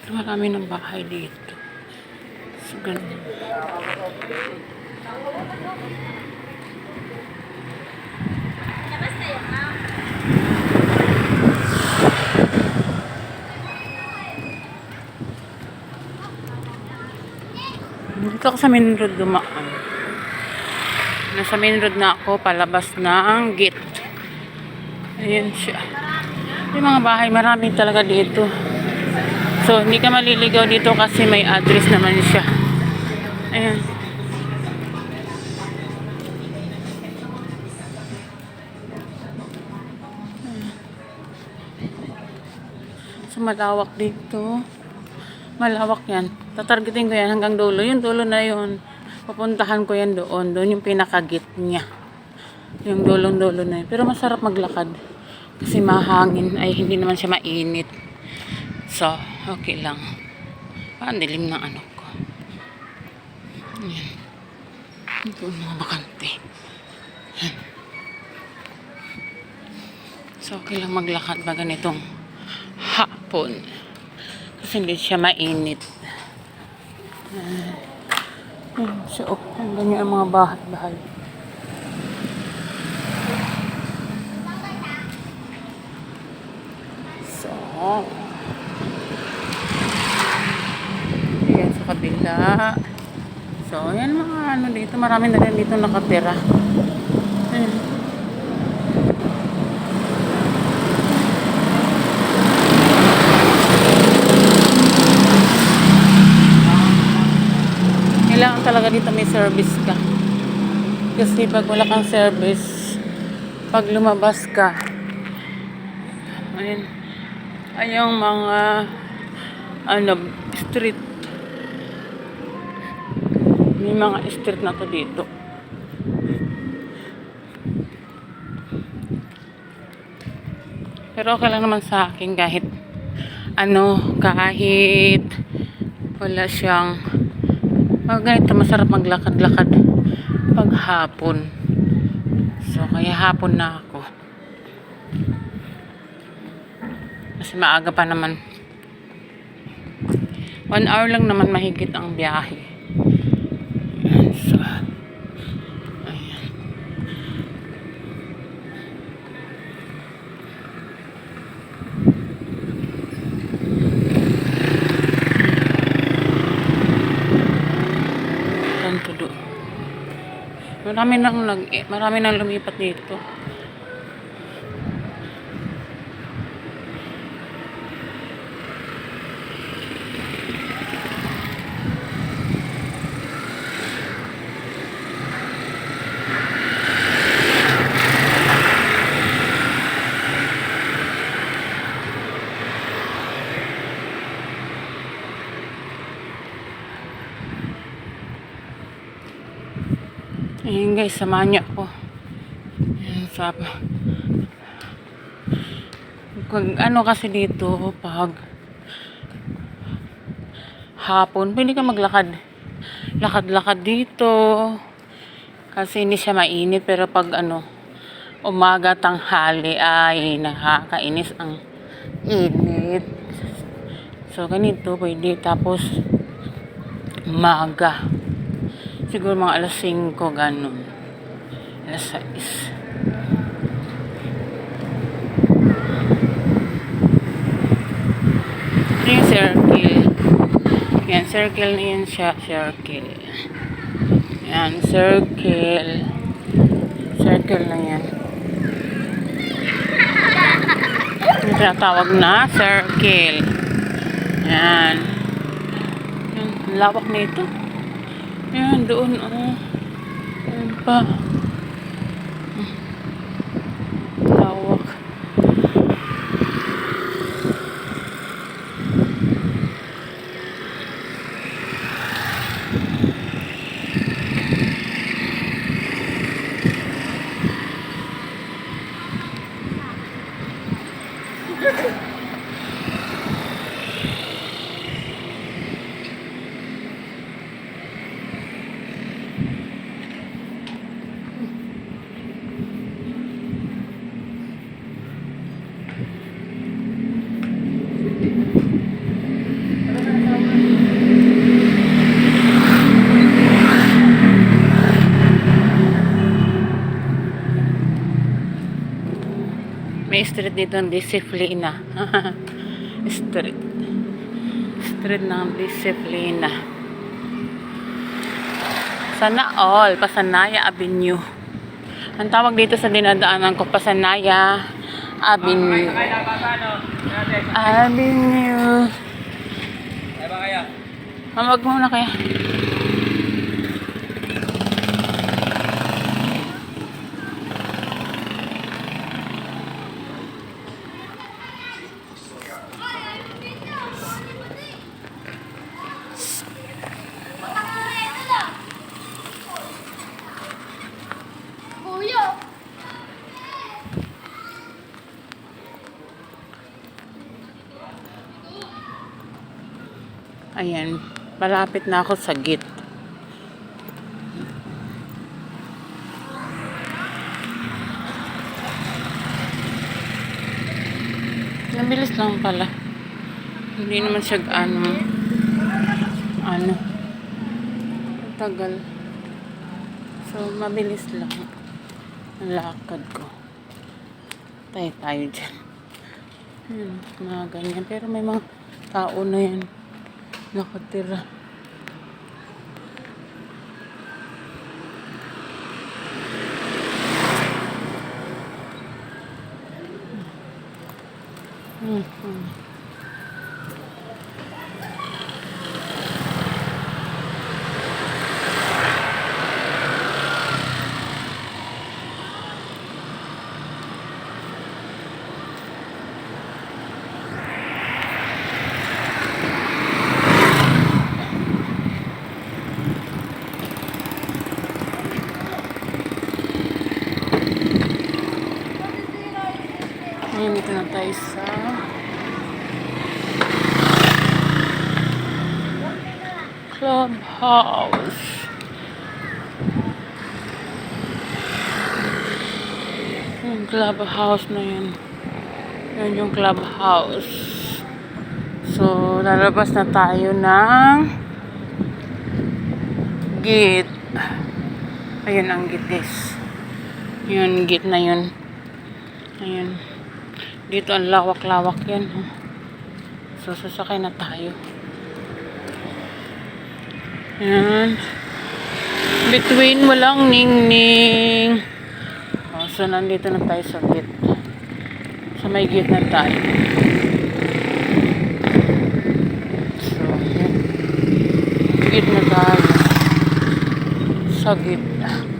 Marami ng bahay dito. So, ganun. Dito ako sa main road dumaan. Nasa main road na ako, palabas ng gate. Ayan siya. Yung mga bahay, marami talaga dito. So, hindi ka maliligaw dito kasi may address naman siya. Ayan. So, malawak dito. Malawak yan. Tatargetin ko yan hanggang dulo. Yung dulo na yun. Pupuntahan ko yan doon. Doon yung pinakagit niya. Yung dulong-dulo na yun. Pero masarap maglakad. Kasi mahangin. Ay, hindi naman siya mainit. So, okay lang. Parang dilim ng ano ko. Ayan. Ito yung mga bakante. Ayan. So, okay lang maglakad ba ganitong hapon. Kasi hindi siya mainit. So, ang ganyan ang mga bahay-bahay. So, ayan sa kabila. So, ayan mga ano dito. Marami na rin dito nakatira. Ayan. Kailangan talaga dito may service ka. Kasi pag wala kang service, pag lumabas ka, ayun, ay yung mga ano, street. May mga street na to dito. Pero okay lang naman sa akin kahit ano, kahit wala siyang pag ganito masarap maglakad-lakad pag hapon. So kaya hapon na ako. Kasi maaga pa naman. 1 hour lang naman mahigit ang biyahe. Ayan, so ayan. Tudo. Marami nang lumipat dito. Ayan guys, samahan niyo ako. Ayan, ano kasi dito, pag hapon, pwede ka maglakad. Lakad-lakad dito. Kasi hindi siya mainit. Pero pag ano, umaga, tanghali, ay nakakainis ang init. So, ganito pwede. Tapos, umaga. Siguro mga alas 5, ganun. Alas 6. Ito yung circle. Yan, circle na yan siya. Circle. Yan, circle. Circle na yan. Yung tinatawag na circle. Yan. Yan, lawak na ito. Yan, doon, oh. Yan pa. Lawak. May street dito ng Disciplina. Street. Street ng Disciplina. Sana all. Pasanaya Avenue. Ang tawag dito sa dinadaanan ko, Pasanaya Avenue. Avenue. Mamag muna kaya. Ayan, malapit na ako sa gate. Nabilis lang pala. Hindi naman siya ano, tagal. So, mabilis lang ang lakad ko. Tayo dyan. Mga ganyan. Pero may mga tao na yan nakatira. Ngayon, dito na tayo sa clubhouse. Yung clubhouse na yun. Yan yung clubhouse. So, lalabas na tayo ng gate. Ayun ang gate, guys. Yun, gate na yun. Ayun. Dito ang lawak-lawak yan. So, sasakay na tayo. Ayan. Between walang ningning. So, nandito na tayo sa gate. Sa may gate na tayo. So, yun. Gate na tayo. Sa gate.